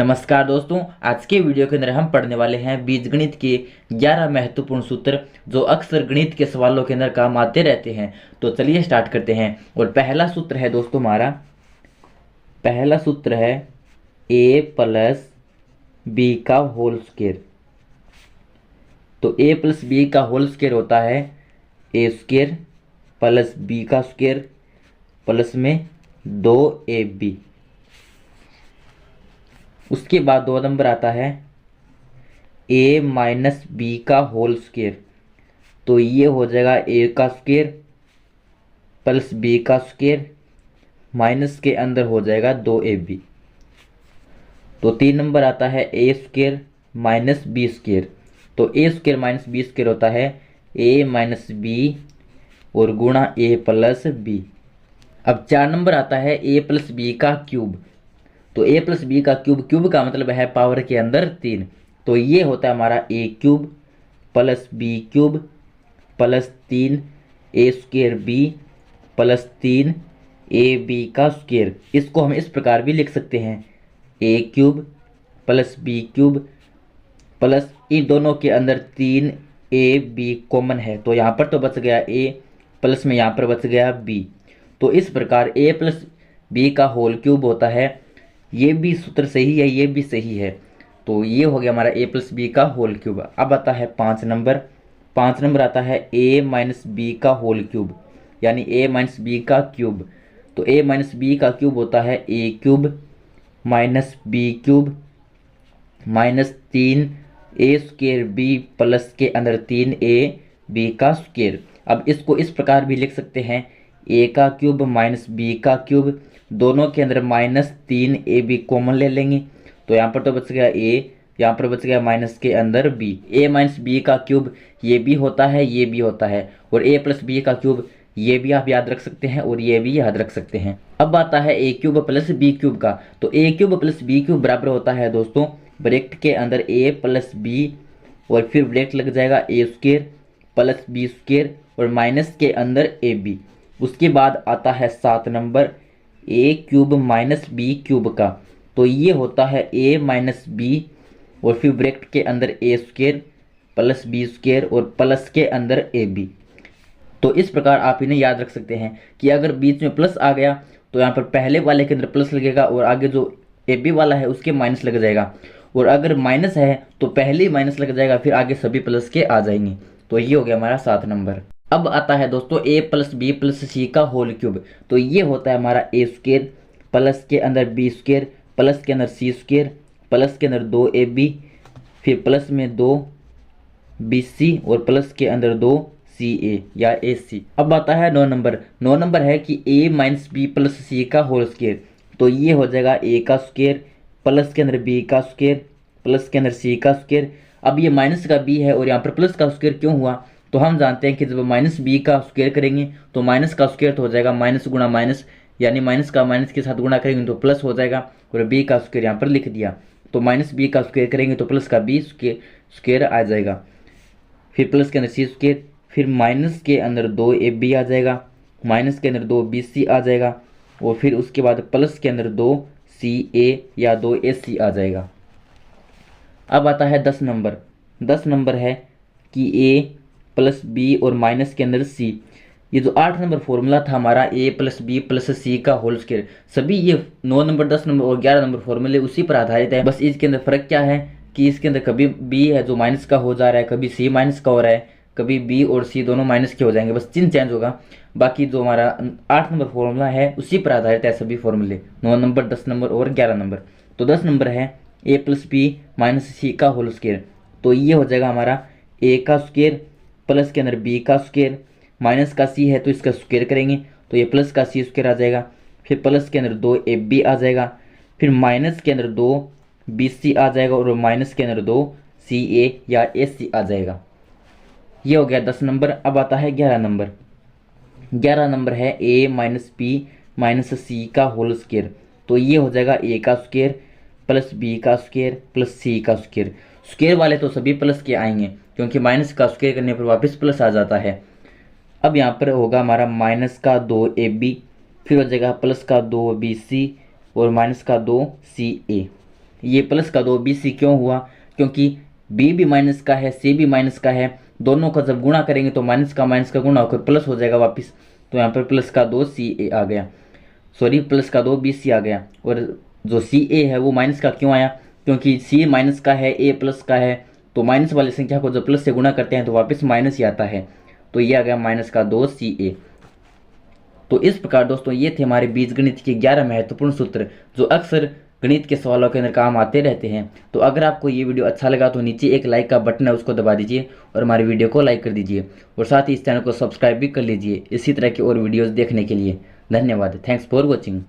नमस्कार दोस्तों, आज के वीडियो के अंदर हम पढ़ने वाले हैं बीजगणित के 11 महत्वपूर्ण सूत्र जो अक्सर गणित के सवालों के अंदर काम आते रहते हैं। तो चलिए स्टार्ट करते हैं। और पहला सूत्र है दोस्तों हमारा, पहला सूत्र है a प्लस बी का होल स्क्वायर। तो a प्लस बी का होल स्क्वायर होता है ए स्क्वायर प्लस बी का स्क्वायर प्लस में 2ab। उसके बाद 2 नंबर आता है a माइनस बी का होल स्क्वायर। तो ये हो जाएगा a का स्क्वायर प्लस बी का स्क्वायर माइनस के अंदर हो जाएगा 2ab। तो 3 नंबर आता है a square minus B square. तो a square minus B square होता है a माइनस बी और गुणा a प्लस बी। अब 4 नंबर आता है a प्लस बी का क्यूब। तो a प्लस बी का क्यूब, क्यूब का मतलब है पावर के अंदर 3। तो ये होता है हमारा a cube plus B cube plus 3 a square B plus 3 A B का स्क्वायर। इसको हम इस प्रकार भी लिख सकते हैं a cube plus B cube plus इन दोनों के अंदर 3 ए बी कॉमन है, तो यहाँ पर तो बच गया a प्लस में यहाँ पर बच गया b। तो इस प्रकार a प्लस बी का होल क्यूब होता है। ये भी सूत्र सही है, ये भी सही है। तो ये हो गया हमारा a प्लस बी का होल क्यूब। अब आता है 5 नंबर। 5 नंबर आता है a माइनस बी का होल क्यूब, यानी a माइनस बी का क्यूब। तो a माइनस बी का क्यूब होता है a cube minus B cube minus 3 A square B plus के अंदर 3 ए बी का स्क्वेयर। अब इसको इस प्रकार भी लिख सकते हैं a का क्यूब माइनस बी का क्यूब, दोनों के अंदर माइनस 3 ए बी कॉमन ले लेंगे। तो यहाँ पर तो बच गया a, यहाँ पर बच गया माइनस के अंदर b। a माइनस बी का क्यूब ये भी होता है, ये भी होता है। और a प्लस बी का क्यूब ये भी आप याद रख सकते हैं और ये भी याद रख सकते हैं। अब आता है a cube plus B cube का। तो a cube plus B cube बराबर होता है दोस्तों ब्रैकेट के अंदर a प्लस बी और फिर ब्रैकेट लग जाएगा a square plus B square और माइनस के अंदर ए बी। उसके बाद आता है 7 number a cube minus B cube का। तो ये होता है a माइनस बी और फिर ब्रैकेट के अंदर a square plus B square और प्लस के अंदर ए बी। तो इस प्रकार आप इन्हें याद रख सकते हैं कि अगर बीच में प्लस आ गया तो यहाँ पर पहले वाले के अंदर प्लस लगेगा और आगे जो ए बी वाला है उसके माइनस लग जाएगा। और अगर माइनस है तो पहले ही माइनस लग जाएगा, फिर आगे सभी प्लस के आ जाएंगे। तो ये हो गया हमारा 7 नंबर। अब आता है दोस्तों a प्लस बी प्लस सी का होल क्यूब। तो ये होता है हमारा a स्क्वायर प्लस के अंदर बी स्क्वायर प्लस के अंदर सी स्क्वायर प्लस के अंदर 2ab फिर प्लस में 2bc और प्लस के अंदर 2ca या ac। अब आता है 9 नंबर। 9 नंबर है कि a माइनस बी प्लस सी का होल स्क्वायर। तो ये हो जाएगा a का स्क्वायर प्लस के अंदर b का स्क्वायर प्लस के अंदर c का स्क्वायर। अब ये माइनस का b है और यहाँ पर प्लस का स्क्वायर क्यों हुआ, तो हम जानते हैं कि जब माइनस बी का स्क्वायर करेंगे तो माइनस का स्क्वायर तो हो जाएगा माइनस गुणा माइनस, यानी माइनस का माइनस के साथ गुणा करेंगे तो प्लस हो जाएगा। और बी का स्क्वायर यहाँ पर लिख दिया, तो माइनस बी का स्क्वायर करेंगे तो प्लस का बी स्क्वायर आ जाएगा। फिर प्लस के अंदर सी स्क्वायर, फिर माइनस के अंदर 2ab आ जाएगा, माइनस के अंदर 2bc आ जाएगा और फिर उसके बाद प्लस के अंदर 2ca या 2ac आ जाएगा। अब आता है 10 नंबर। 10 नंबर है कि a प्लस बी और माइनस के अंदर c। ये जो 8 नंबर फॉर्मूला था हमारा a प्लस बी प्लस सी का होल स्क्वायर, सभी ये 9 नंबर 10 नंबर और 11 नंबर फॉर्मूले उसी पर आधारित है। बस इसके अंदर फर्क क्या है कि इसके अंदर कभी b है जो माइनस का हो जा रहा है, कभी c माइनस का हो रहा है, कभी b और c दोनों माइनस के हो जाएंगे, बस चिन्ह चेंज होगा। बाकी जो हमारा 8 नंबर फॉर्मूला है उसी पर आधारित है सभी फॉर्मूले, 9 नंबर 10 नंबर और 11 नंबर। तो 10 नंबर है a प्लस बी माइनस सी का होल स्क्वायर। तो ये हो जाएगा हमारा a का स्क्वायर प्लस के अंदर b का स्क्वायर माइनस का c है तो इसका स्क्वायर करेंगे तो ये प्लस का c स्क्वायर आ जाएगा। फिर प्लस के अंदर 2ab आ जाएगा, फिर माइनस के अंदर 2bc आ जाएगा और माइनस के अंदर 2ca या ac आ जाएगा। ये हो गया 10 नंबर। अब आता है 11 नंबर। 11 नंबर है a माइनस बी माइनस सी का होल स्क्वायर। तो ये हो जाएगा a का स्क्वायर प्लस बी का स्क्वायर प्लस सी का स्क्वायर। स्क्वायर वाले तो सभी प्लस के आएंगे क्योंकि माइनस का स्क्वायर करने पर वापस प्लस आ जाता है। अब यहाँ पर होगा हमारा माइनस का 2ab, फिर हो जाएगा प्लस का 2bc और माइनस का 2ca। ये प्लस का 2bc क्यों हुआ, क्योंकि b भी माइनस का है, c भी माइनस का है, दोनों का जब गुणा करेंगे तो माइनस का गुणा होकर प्लस हो जाएगा वापस। तो यहाँ पर प्लस का 2ca आ गया, सॉरी प्लस का 2bc आ गया। और जो ca है वो माइनस का क्यों आया, क्योंकि c माइनस का है, a प्लस का है, तो माइनस वाली संख्या को जब प्लस से गुणा करते हैं तो वापस माइनस ही आता है। तो ये आ गया माइनस का 2ca। तो इस प्रकार दोस्तों ये थे हमारे बीजगणित के 11 महत्वपूर्ण सूत्र जो अक्सर गणित के सवालों के अंदर काम आते रहते हैं। तो अगर आपको ये वीडियो अच्छा लगा तो नीचे एक लाइक का बटन है, उसको दबा दीजिए और हमारी वीडियो को लाइक कर दीजिए और साथ ही इस चैनल को सब्सक्राइब भी कर लीजिए इसी तरह की और वीडियोज़ देखने के लिए। धन्यवाद। Thanks for watching.